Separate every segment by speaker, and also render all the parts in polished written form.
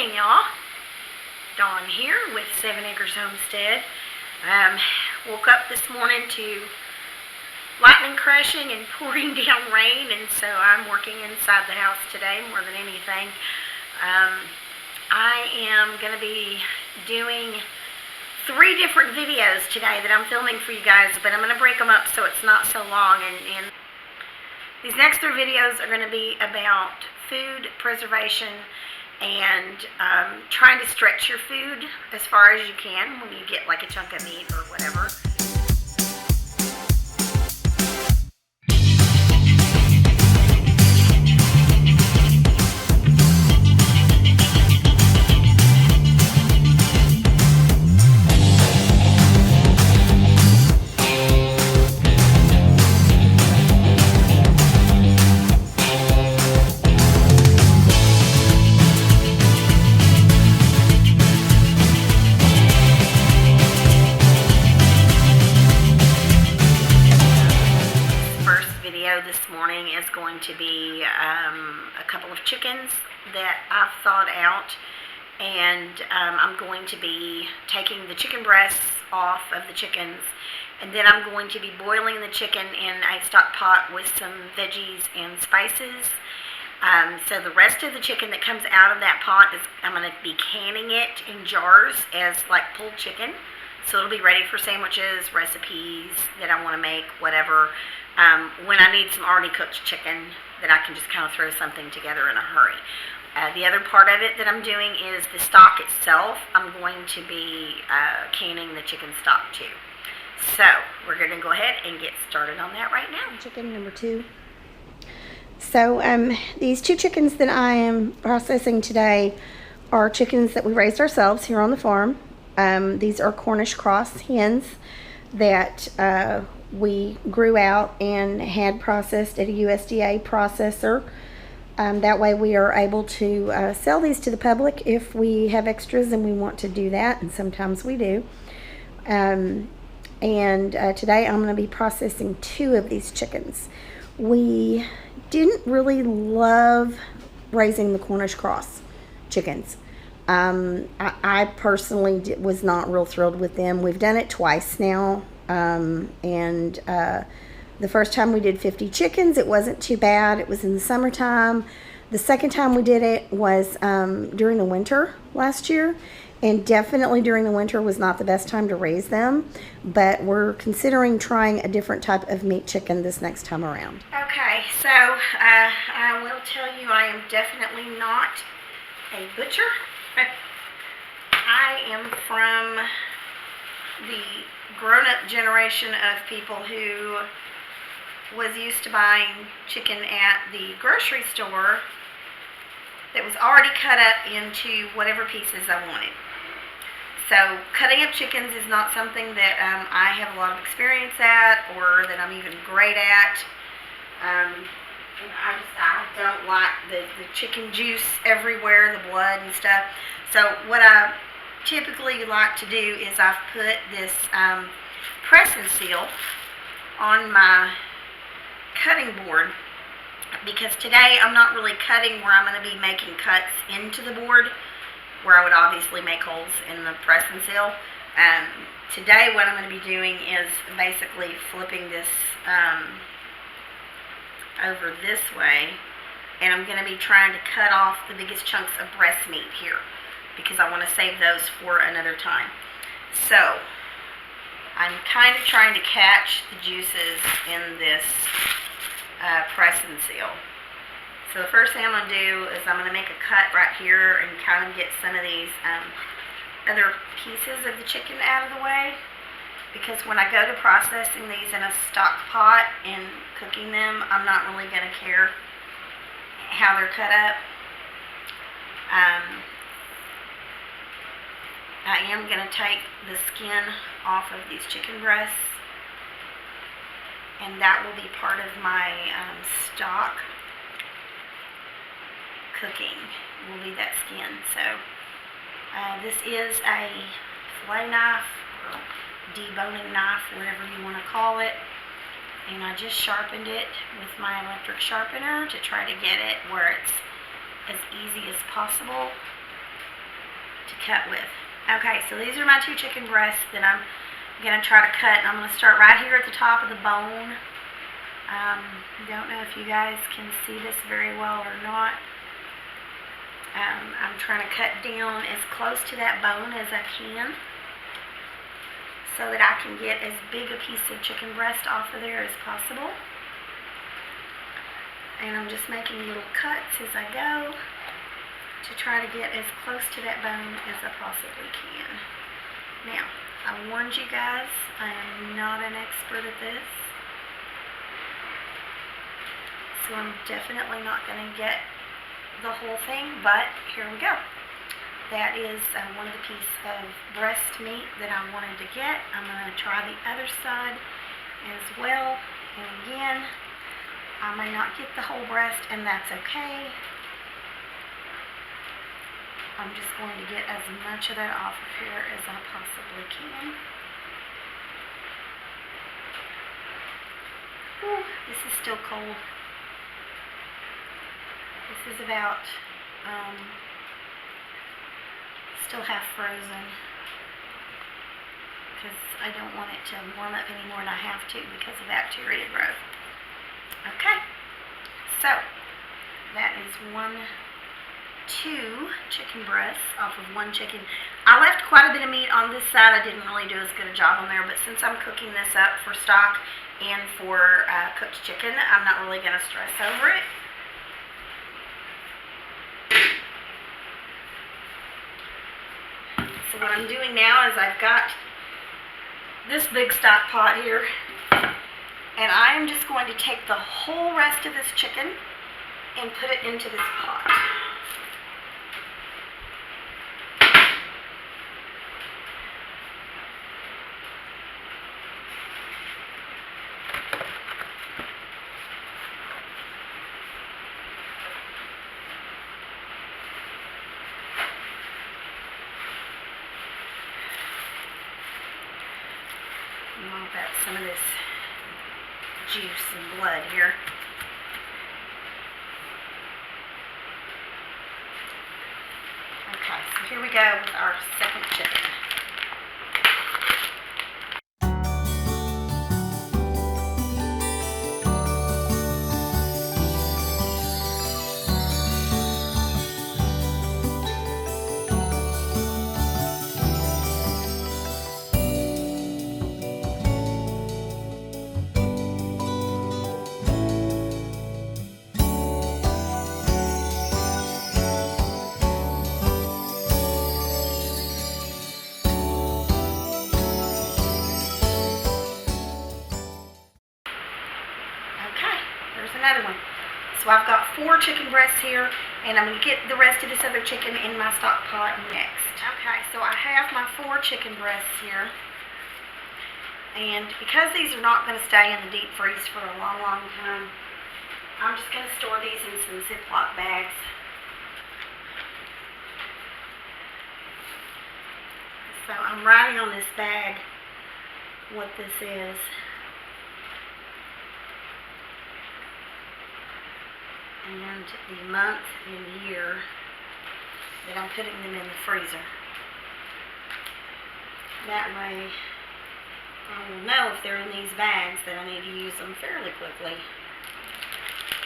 Speaker 1: morning, y'all. Dawn here with 7 Acres Homestead. Woke up this morning to lightning crashing and pouring down rain, and so I'm working inside the house today more than anything. I am going to be doing 3 different videos today that I'm filming for you guys, but I'm going to break them up so it's not so long. And these next 3 videos are going to be about food preservation and trying to stretch your food as far as you can when you get like a chunk of meat or whatever. This morning is going to be a couple of chickens that I've thawed out, and I'm going to be taking the chicken breasts off of the chickens, and then I'm going to be boiling the chicken in a stock pot with some veggies and spices. So the rest of the chicken that comes out of that pot I'm going to be canning it in jars as like pulled chicken, so it'll be ready for sandwiches, recipes that I want to make, whatever. When I need some already cooked chicken that I can just kind of throw something together in a hurry. The other part of it that I'm doing is the stock itself. I'm going to be canning the chicken stock too. So we're going to go ahead and get started on that right now.
Speaker 2: Chicken number 2. So these 2 chickens that I am processing today are chickens that we raised ourselves here on the farm. These are Cornish cross hens that we grew out and had processed at a USDA processor. That way we are able to sell these to the public if we have extras and we want to do that, and sometimes we do. And today I'm going to be processing 2 of these chickens. We didn't really love raising the Cornish cross chickens. I personally was not real thrilled with them. We've done it twice now. The first time we did 50 chickens, it wasn't too bad. It was in the summertime. The second time we did it was during the winter last year, and definitely during the winter was not the best time to raise them, but we're considering trying a different type of meat chicken this next time around.
Speaker 1: Okay, so I will tell you I am definitely not a butcher. I am from the grown-up generation of people who was used to buying chicken at the grocery store that was already cut up into whatever pieces I wanted. So cutting up chickens is not something that I have a lot of experience at, or that I'm even great at. I don't like the chicken juice everywhere, the blood and stuff. So what I typically like to do is I've put this press and seal on my cutting board, because today I'm not really cutting where I'm going to be making cuts into the board where I would obviously make holes in the press and seal. Today what I'm going to be doing is basically flipping this over this way, and I'm going to be trying to cut off the biggest chunks of breast meat here, because I want to save those for another time. So I'm kind of trying to catch the juices in this press and seal. So the first thing I'm going to do is I'm going to make a cut right here and kind of get some of these other pieces of the chicken out of the way, because when I go to processing these in a stock pot and cooking them, I'm not really going to care how they're cut up. I am going to take the skin off of these chicken breasts, and that will be part of my stock cooking, will be that skin. So this is a fillet knife or deboning knife, whatever you want to call it, and I just sharpened it with my electric sharpener to try to get it where it's as easy as possible. to cut with. Okay, so these are my 2 chicken breasts that I'm going to try to cut. And I'm going to start right here at the top of the bone. Don't know if you guys can see this very well or not. I'm trying to cut down as close to that bone as I can so that I can get as big a piece of chicken breast off of there as possible. And I'm just making little cuts as I go to try to get as close to that bone as I possibly can. Now, I warned you guys, I am not an expert at this. So I'm definitely not going to get the whole thing, but here we go. That is one of the pieces of breast meat that I wanted to get. I'm going to try the other side as well. And again, I may not get the whole breast, and that's okay. I'm just going to get as much of that off of here as I possibly can. Whew, this is still cold. This is about still half frozen because I don't want it to warm up any more than I have to because of bacteria growth. Okay, so that is 2 chicken breasts off of 1 chicken. I left quite a bit of meat on this side. I didn't really do as good a job on there, but since I'm cooking this up for stock and for cooked chicken, I'm not really going to stress over it. So what I'm doing now is I've got this big stock pot here, and I am just going to take the whole rest of this chicken and put it into this pot. Mop out some of this juice and blood here. Okay, so here we go with our second chicken. Another one. So I've got 4 chicken breasts here, and I'm going to get the rest of this other chicken in my stock pot next. Okay, so I have my 4 chicken breasts here, and because these are not going to stay in the deep freeze for a long, long time, I'm just going to store these in some Ziploc bags. So I'm writing on this bag what this is. And the month and year that I'm putting them in the freezer. That way I will know if they're in these bags that I need to use them fairly quickly.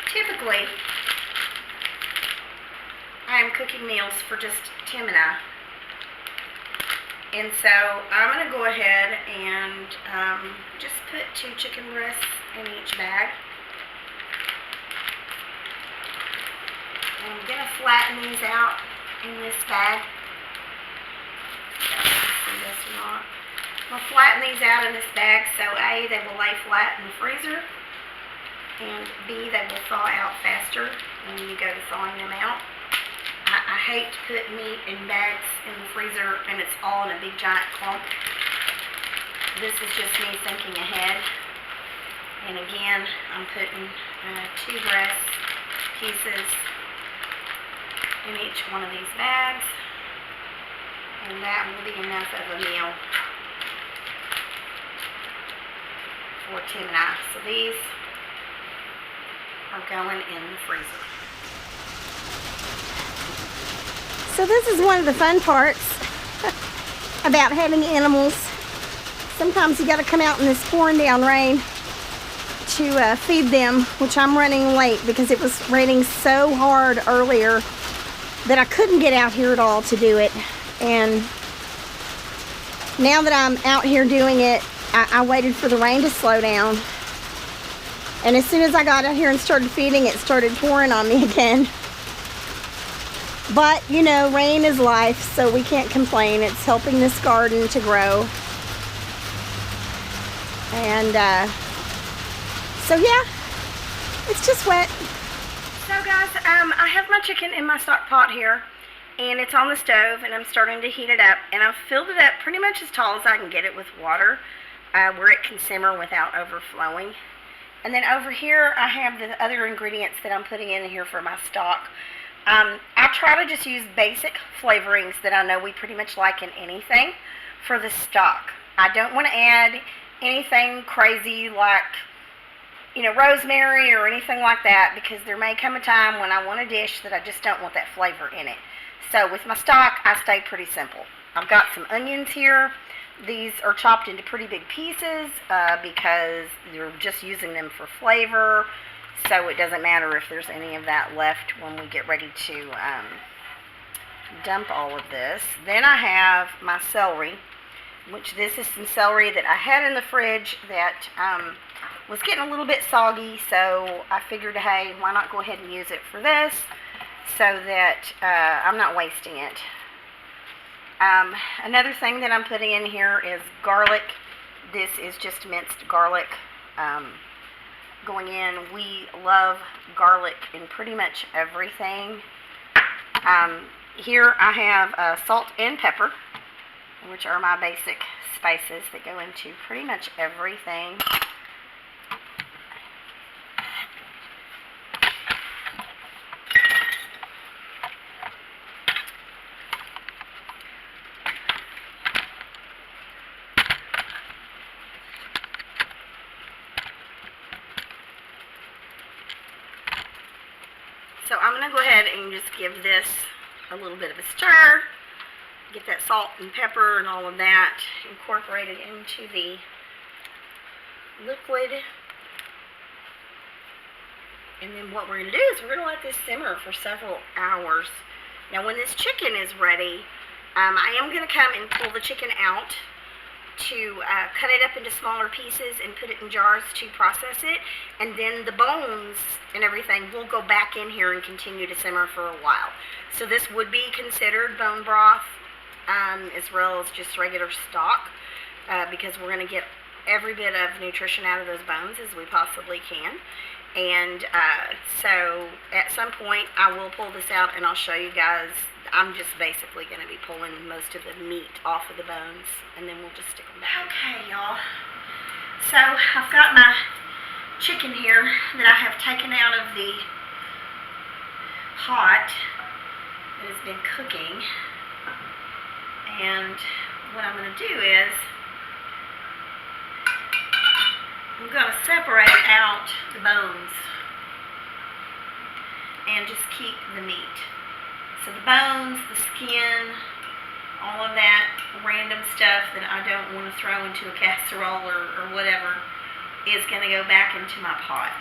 Speaker 1: Typically, I am cooking meals for just Tim and I. And so I'm going to go ahead and just put 2 chicken breasts in each bag. I'm going to flatten these out in this bag. I don't know if you can see this or not. I'm going to flatten these out in this bag so A, they will lay flat in the freezer, and B, they will thaw out faster when you go to thawing them out. I hate to put meat in bags in the freezer and it's all in a big giant clump. This is just me thinking ahead. And again, I'm putting 2 breast pieces in each one of these bags, and that will be enough of a meal for Tim and I. So these are going in the freezer.
Speaker 2: So this is one of the fun parts about having animals. Sometimes you got to come out in this pouring down rain to feed them, which I'm running late because it was raining so hard earlier that I couldn't get out here at all to do it. And now that I'm out here doing it, I waited for the rain to slow down. And as soon as I got out here and started feeding, it started pouring on me again. But, you know, rain is life, so we can't complain. It's helping this garden to grow. And, so yeah, it's just wet. So guys, I have my chicken in my stock pot here, and it's on the stove, and I'm starting to heat it up. And I've filled it up pretty much as tall as I can get it with water, where it can simmer without overflowing. And then over here, I have the other ingredients that I'm putting in here for my stock. I try to just use basic flavorings that I know we pretty much like in anything for the stock. I don't want to add anything crazy like, you know, rosemary or anything like that, because there may come a time when I want a dish that I just don't want that flavor in it. So with my stock, I stay pretty simple. I've got some onions here. These are chopped into pretty big pieces because you're just using them for flavor. So it doesn't matter if there's any of that left when we get ready to dump all of this. Then I have my celery, which this is some celery that I had in the fridge that was getting a little bit soggy, so I figured, hey, why not go ahead and use it for this so that I'm not wasting it. Another thing that I'm putting in here is garlic. This is just minced garlic going in. We love garlic in pretty much everything. Here I have salt and pepper, which are my basic spices that go into pretty much everything. So I'm going to go ahead and just give this a little bit of a stir. Get that salt and pepper and all of that incorporated into the liquid. And then what we're going to do is we're going to let this simmer for several hours. Now when this chicken is ready, I am going to come and pull the chicken out to cut it up into smaller pieces and put it in jars to process it. And then the bones and everything will go back in here and continue to simmer for a while. So this would be considered bone broth, as well as just regular stock, because we're going to get every bit of nutrition out of those bones as we possibly can. And so at some point I will pull this out and I'll show you guys. I'm just basically going to be pulling most of the meat off of the bones, and then we'll just stick them back. Okay, y'all. So I've got my chicken here that I have taken out of the pot that has been cooking. And what I'm going to do is I'm going to separate out the bones and just keep the meat. So the bones, the skin, all of that random stuff that I don't want to throw into a casserole or whatever is going to go back into my pot.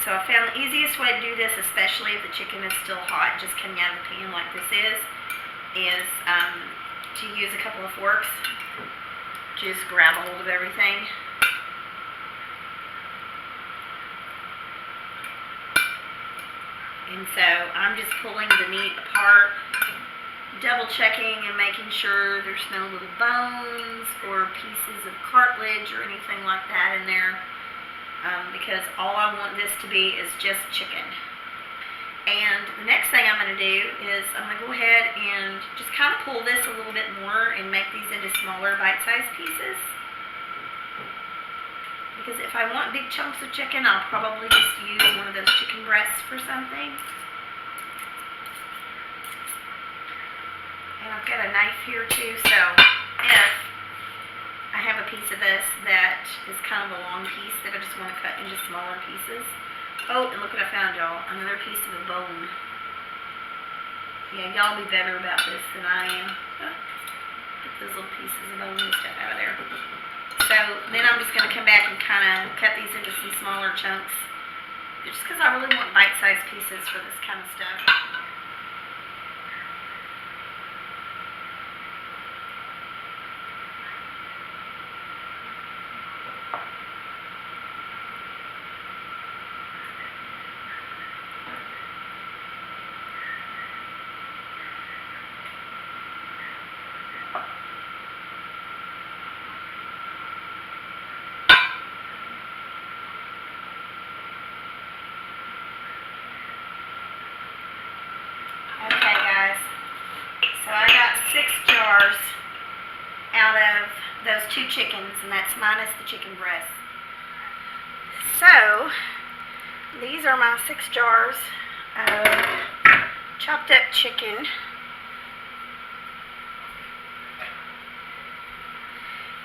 Speaker 2: So I found the easiest way to do this, especially if the chicken is still hot, just coming out of the pan like this is to use a couple of forks. Just grab a hold of everything. And so I'm just pulling the meat apart, double checking and making sure there's no little bones or pieces of cartilage or anything like that in there, because all I want this to be is just chicken. And the next thing I'm going to do is I'm going to go ahead and just kind of pull this a little bit more and make these into smaller bite-sized pieces. Because if I want big chunks of chicken, I'll probably just use one of those chicken breasts for something. And I've got a knife here too, so if I have a piece of this that is kind of a long piece that I just want to cut into smaller pieces. Oh, and look what I found, y'all. Another piece of a bone.
Speaker 1: Yeah, y'all be better about this than I am. Get those little pieces of bone and stuff out of there. So then I'm just going to come back and kind of cut these into some smaller chunks. Just because I really want bite-sized pieces for this kind of stuff. Okay, guys, so I got 6 jars out of those 2 chickens, and that's minus the chicken breast. So, these are my 6 jars of chopped up chicken.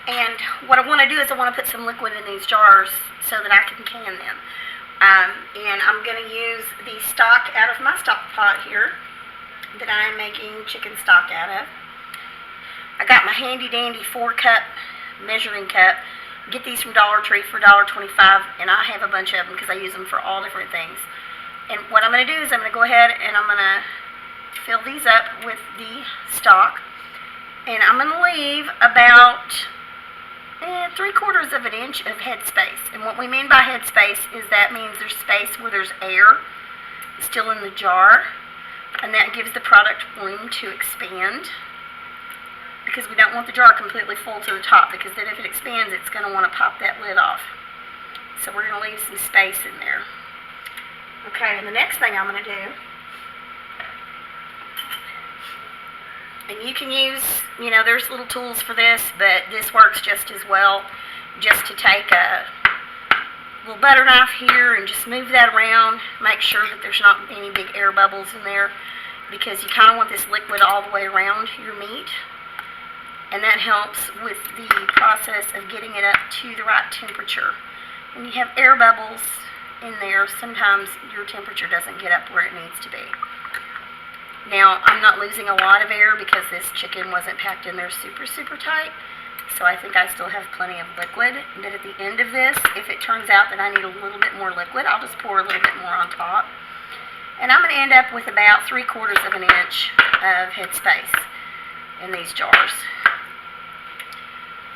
Speaker 1: And what I want to do is I want to put some liquid in these jars so that I can can them. And I'm going to use the stock out of my stock pot here that I'm making chicken stock out of. I got my handy dandy 4-cup measuring cup. Get these from Dollar Tree for $1.25, and I have a bunch of them because I use them for all different things. And what I'm going to do is I'm going to go ahead and I'm going to fill these up with the stock, and I'm going to leave about 3/4 of an inch of head space. And what we mean by head space is that means there's space where there's air still in the jar, and that gives the product room to expand, because we don't want the jar completely full to the top, because then if it expands it's going to want to pop that lid off. So we're going to leave some space in there. Okay, and the next thing I'm going to do, and you can use, there's little tools for this, but this works just as well, just to take a little butter knife here and just move that around, make sure that there's not any big air bubbles in there, because you kind of want this liquid all the way around your meat, and that helps with the process of getting it up to the right temperature. When you have air bubbles in there, sometimes your temperature doesn't get up where it needs to be. Now, I'm not losing a lot of air because this chicken wasn't packed in there super, super tight. So I think I still have plenty of liquid. But at the end of this, if it turns out that I need a little bit more liquid, I'll just pour a little bit more on top. And I'm going to end up with about 3/4 of an inch of head space in these jars.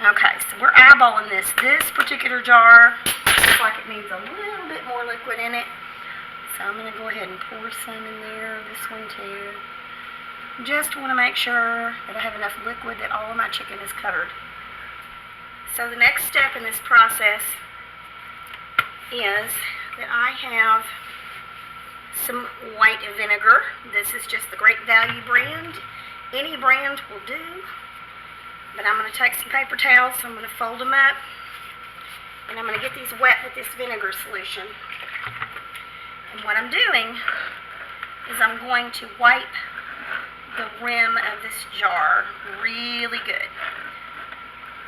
Speaker 1: Okay, so we're eyeballing this. This particular jar looks like it needs a little bit more liquid in it. So I'm going to go ahead and pour some in there, this one too. Just want to make sure that I have enough liquid that all of my chicken is covered. So the next step in this process is that I have some white vinegar. This is just the Great Value brand. Any brand will do. But I'm going to take some paper towels, so I'm going to fold them up, and I'm going to get these wet with this vinegar solution. And what I'm doing is I'm going to wipe the rim of this jar really good.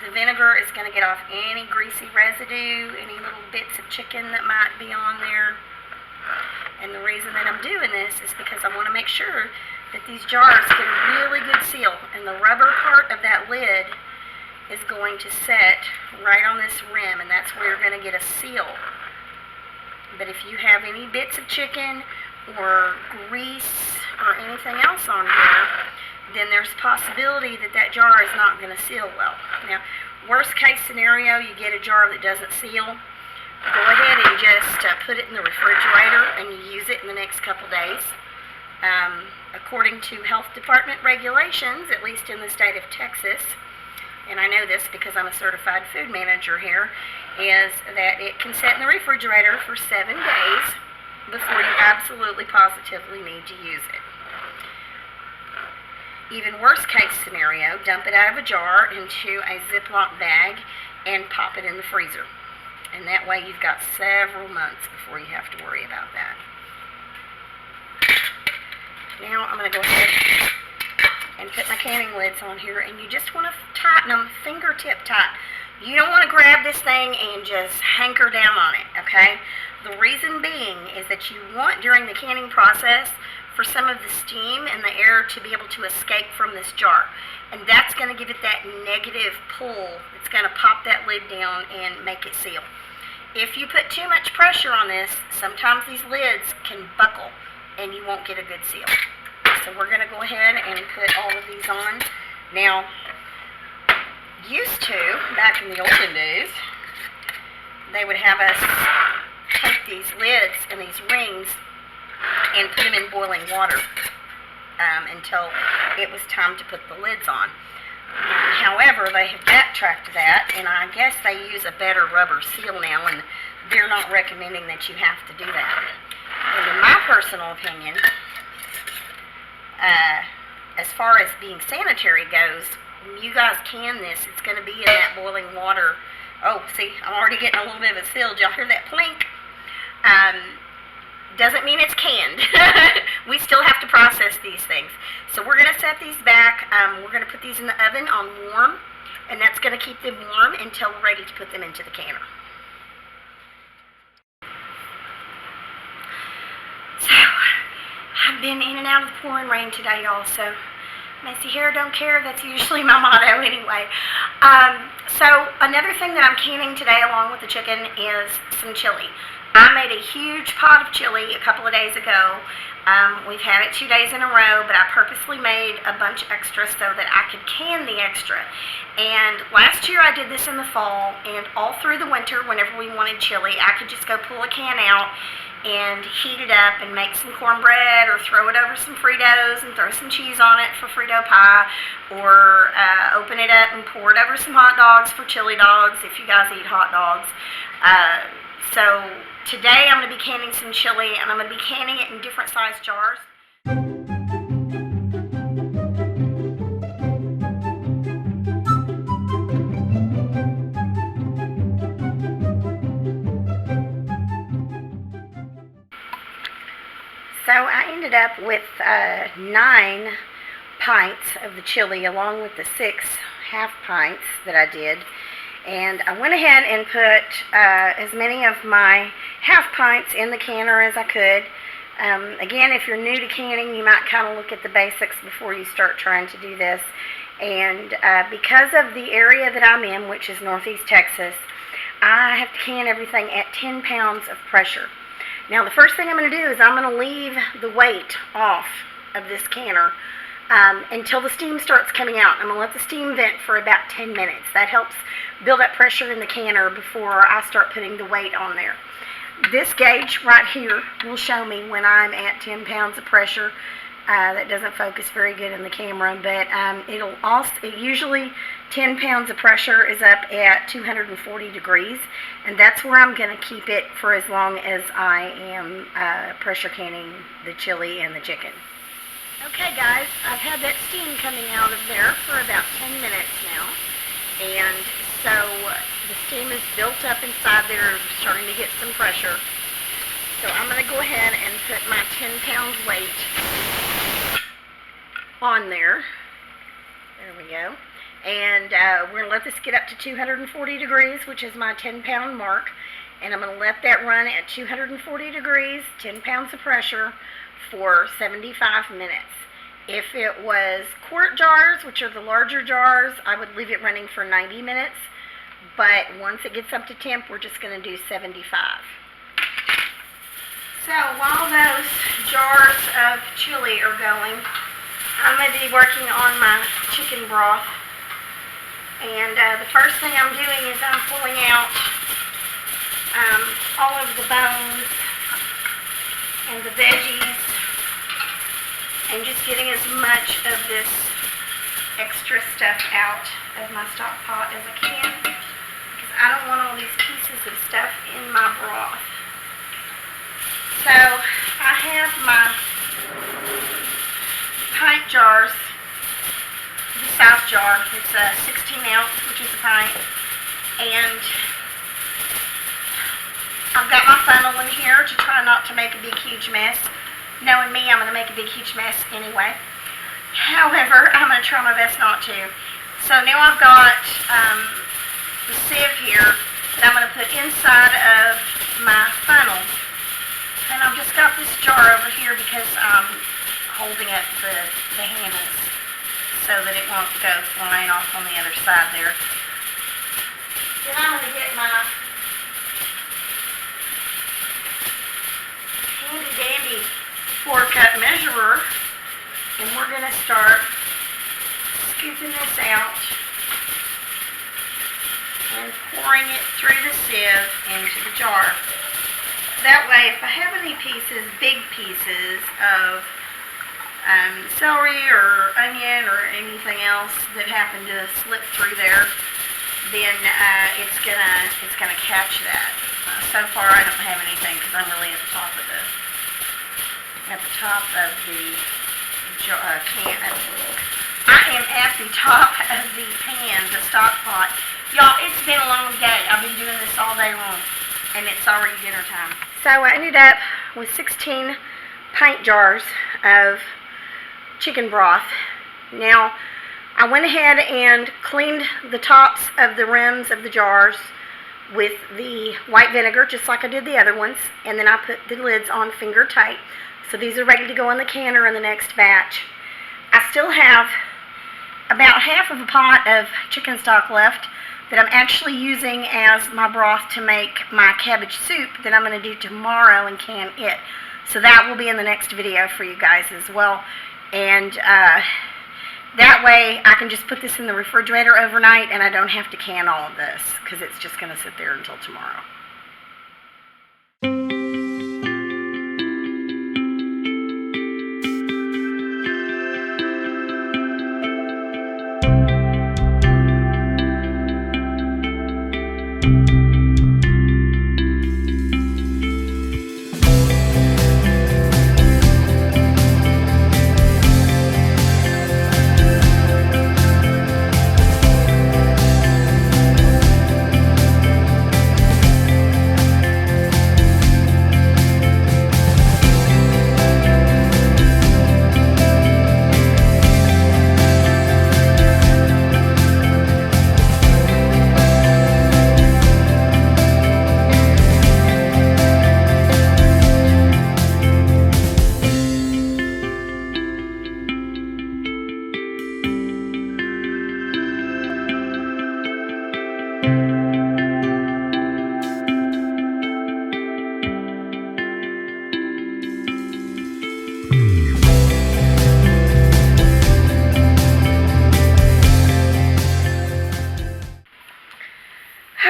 Speaker 1: The vinegar is going to get off any greasy residue, any little bits of chicken that might be on there. And the reason that I'm doing this is because I want to make sure that these jars get a really good seal, and the rubber part of that lid is going to set right on this rim, and that's where you're going to get a seal. But if you have any bits of chicken or grease or anything else on here, then there's a possibility that that jar is not going to seal well. Now, worst case scenario, you get a jar that doesn't seal. Go ahead and just put it in the refrigerator and you use it in the next couple days. According to health department regulations, at least in the state of Texas, and I know this because I'm a certified food manager here, is that it can sit in the refrigerator for 7 days before you absolutely positively need to use it. Even worst case scenario, dump it out of a jar into a Ziploc bag and pop it in the freezer. And that way you've got several months before you have to worry about that. Now I'm going to go ahead and put my canning lids on here, and you just want to tighten them fingertip tight. You don't want to grab this thing and just hanker down on it, okay? The reason being is that you want, during the canning process, for some of the steam and the air to be able to escape from this jar. And that's going to give it that negative pull. It's going to pop that lid down and make it seal. If you put too much pressure on this, sometimes these lids can buckle and you won't get a good seal. So we're going to go ahead and put all of these on. Now, used to, back in the olden days, they would have us take these lids and these rings and put them in boiling water until it was time to put the lids on. However, they have backtracked that, and I guess they use a better rubber seal now, and they're not recommending that you have to do that. And in my personal opinion, as far as being sanitary goes, when you guys can this, it's going to be in that boiling water. Oh, see, I'm already getting a little bit of a seal. Did y'all hear that plink? Doesn't mean it's canned. We still have to process these things. So we're going to set these back. We're going to put these in the oven on warm, and that's going to keep them warm until we're ready to put them into the canner. So, I've been in and out of the pouring rain today, y'all, so messy hair, don't care. That's usually my motto anyway. So another thing that I'm canning today along with the chicken is some chili. I made a huge pot of chili a couple of days ago. We've had it 2 days in a row, but I purposely made a bunch extra so that I could can the extra. And last year I did this in the fall, and all through the winter, whenever we wanted chili, I could just go pull a can out and heat it up and make some cornbread, or throw it over some Fritos and throw some cheese on it for Frito pie, or open it up and pour it over some hot dogs for chili dogs if you guys eat hot dogs. So today I'm going to be canning some chili, and I'm going to be canning it in different size jars. So I ended up with 9 pints of the chili along with the 6 half pints that I did. And I went ahead and put as many of my half pints in the canner as I could. Again, if you're new to canning, you might kind of look at the basics before you start trying to do this. And because of the area that I'm in, which is Northeast Texas, I have to can everything at 10 pounds of pressure. Now, the first thing I'm going to do is I'm going to leave the weight off of this canner until the steam starts coming out. I'm going to let the steam vent for about 10 minutes. That helps build up pressure in the canner before I start putting the weight on there. This gauge right here will show me when I'm at 10 pounds of pressure. That doesn't focus very good in the camera, but usually 10 pounds of pressure is up at 240 degrees, and that's where I'm going to keep it for as long as I am pressure canning the chili and the chicken. Okay guys, I've had that steam coming out of there for about 10 minutes now, and so the steam is built up inside there, starting to get some pressure. So I'm going to go ahead and put my 10-pound weight on there. There we go. And we're going to let this get up to 240 degrees, which is my 10-pound mark. And I'm going to let that run at 240 degrees, 10 pounds of pressure, for 75 minutes. If it was quart jars, which are the larger jars, I would leave it running for 90 minutes. But once it gets up to temp, we're just going to do 75. So while those jars of chili are going, I'm going to be working on my chicken broth. And the first thing I'm doing is I'm pulling out all of the bones and the veggies, and just getting as much of this extra stuff out of my stock pot as I can, because I don't want all these pieces of stuff in my broth. So I have my pint jars, the size jar. It's a 16 ounce, which is a pint, and I've got my funnel in here to try not to make a big huge mess. Knowing me, I'm going to make a big huge mess anyway. However, I'm going to try my best not to. So now I've got the sieve here that I'm going to put inside of my funnel. And I've just got this jar over here because holding up the handles so that it won't go flying off on the other side there. Then I'm going to get my handy dandy 4-cup measurer, and we're going to start scooping this out and pouring it through the sieve into the jar. That way, if I have any pieces, big pieces of celery or onion or anything else that happen to slip through there, then it's gonna catch that. So far, I don't have anything because I'm really at the top of the can. I am at the top of the pan, the stock pot. Y'all, it's been a long day. I've been doing this all day long, and it's already dinner time. So I ended up with 16 pint jars of chicken broth. Now, I went ahead and cleaned the tops of the rims of the jars with the white vinegar, just like I did the other ones, and then I put the lids on finger tight. So these are ready to go in the canner in the next batch. I still have about half of a pot of chicken stock left that I'm actually using as my broth to make my cabbage soup that I'm going to do tomorrow and can it. So that will be in the next video for you guys as well. And that way I can just put this in the refrigerator overnight and I don't have to can all of this because it's just going to sit there until tomorrow.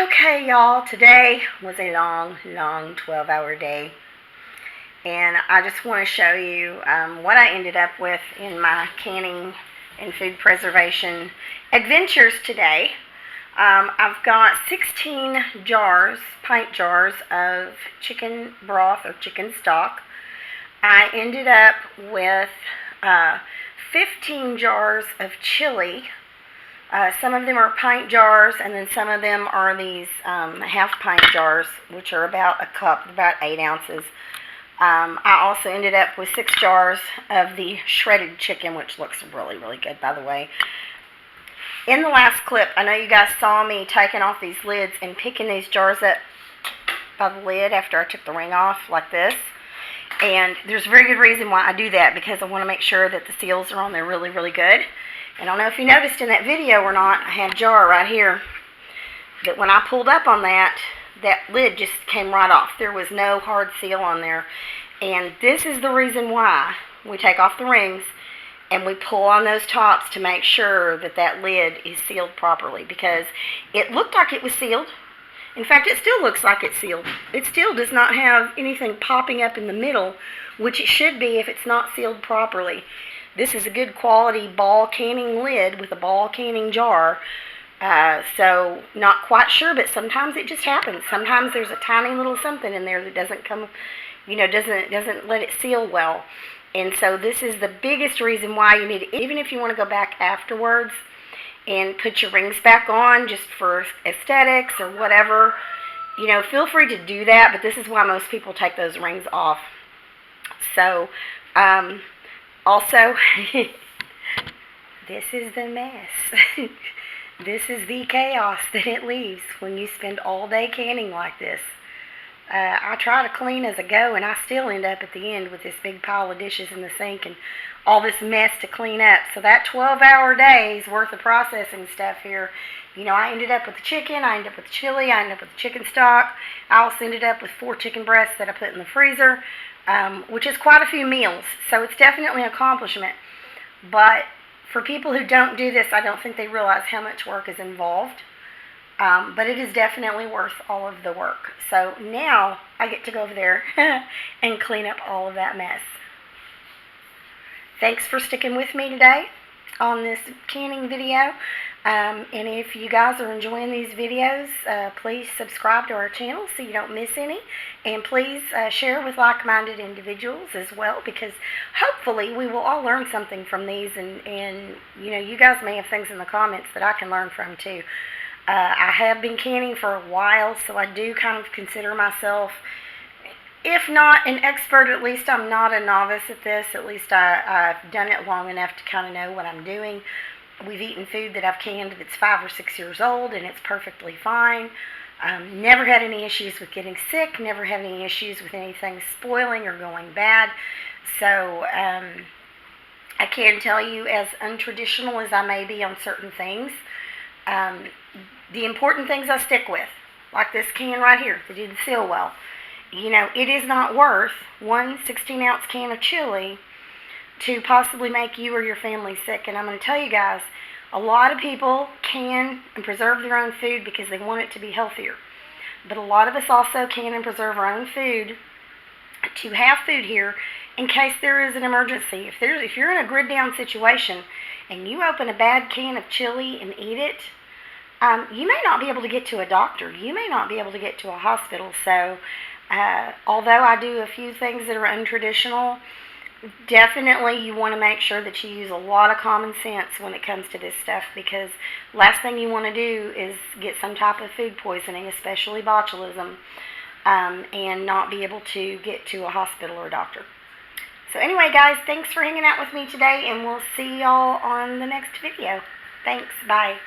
Speaker 1: Okay, y'all, today was a long 12-hour day, and I just want to show you what I ended up with in my canning and food preservation adventures today. I've got 16 jars, pint jars of chicken broth or chicken stock. I ended up with 15 jars of chili. Some of them are pint jars, and then some of them are these half pint jars, which are about a cup, about 8 ounces. I also ended up with 6 jars of the shredded chicken, which looks really good, by the way. In the last clip, I know you guys saw me taking off these lids and picking these jars up by the lid after I took the ring off, like this. And there's a very good reason why I do that, because I want to make sure that the seals are on there really good. And I don't know if you noticed in that video or not, I had a jar right here that when I pulled up on that lid just came right off. There was no hard seal on there. And this is the reason why we take off the rings and we pull on those tops to make sure that that lid is sealed properly, because it looked like it was sealed. In fact, it still looks like it's sealed. It still does not have anything popping up in the middle, which it should be if it's not sealed properly. This is a good quality ball canning lid with a ball canning jar. So not quite sure, but sometimes it just happens. Sometimes there's a tiny little something in there that doesn't come, doesn't let it seal well. And so this is the biggest reason why you need, even if you want to go back afterwards and put your rings back on just for aesthetics or whatever, feel free to do that, but this is why most people take those rings off. So, also, this is the mess. This is the chaos that it leaves when you spend all day canning like this. I try to clean as I go, and I still end up at the end with this big pile of dishes in the sink and all this mess to clean up. So that 12-hour day's worth of processing stuff here, you know, I ended up with the chicken, I ended up with the chili, I ended up with the chicken stock. I also ended up with 4 chicken breasts that I put in the freezer, which is quite a few meals. So it's definitely an accomplishment. But for people who don't do this, I don't think they realize how much work is involved. But it is definitely worth all of the work. So now I get to go over there and clean up all of that mess. Thanks for sticking with me today on this canning video. And if you guys are enjoying these videos, please subscribe to our channel so you don't miss any. And please share with like-minded individuals as well, because hopefully we will all learn something from these. And you know, you guys may have things in the comments that I can learn from too. I have been canning for a while, so I do kind of consider myself, if not an expert, at least I'm not a novice at this. At least I've done it long enough to kind of know what I'm doing. We've eaten food that I've canned that's 5 or 6 years old, and it's perfectly fine. Never had any issues with getting sick, never had any issues with anything spoiling or going bad. So I can tell you, as untraditional as I may be on certain things, the important things I stick with, like this can right here that didn't seal well. You know, it is not worth one 16-ounce can of chili to possibly make you or your family sick. And I'm going to tell you guys, a lot of people can and preserve their own food because they want it to be healthier. But a lot of us also can and preserve our own food to have food here in case there is an emergency. If you're in a grid down situation and you open a bad can of chili and eat it, you may not be able to get to a doctor. You may not be able to get to a hospital. So although I do a few things that are untraditional, definitely you want to make sure that you use a lot of common sense when it comes to this stuff, because last thing you want to do is get some type of food poisoning, especially botulism, and not be able to get to a hospital or a doctor. So anyway, guys, thanks for hanging out with me today, and we'll see y'all on the next video. Thanks. Bye.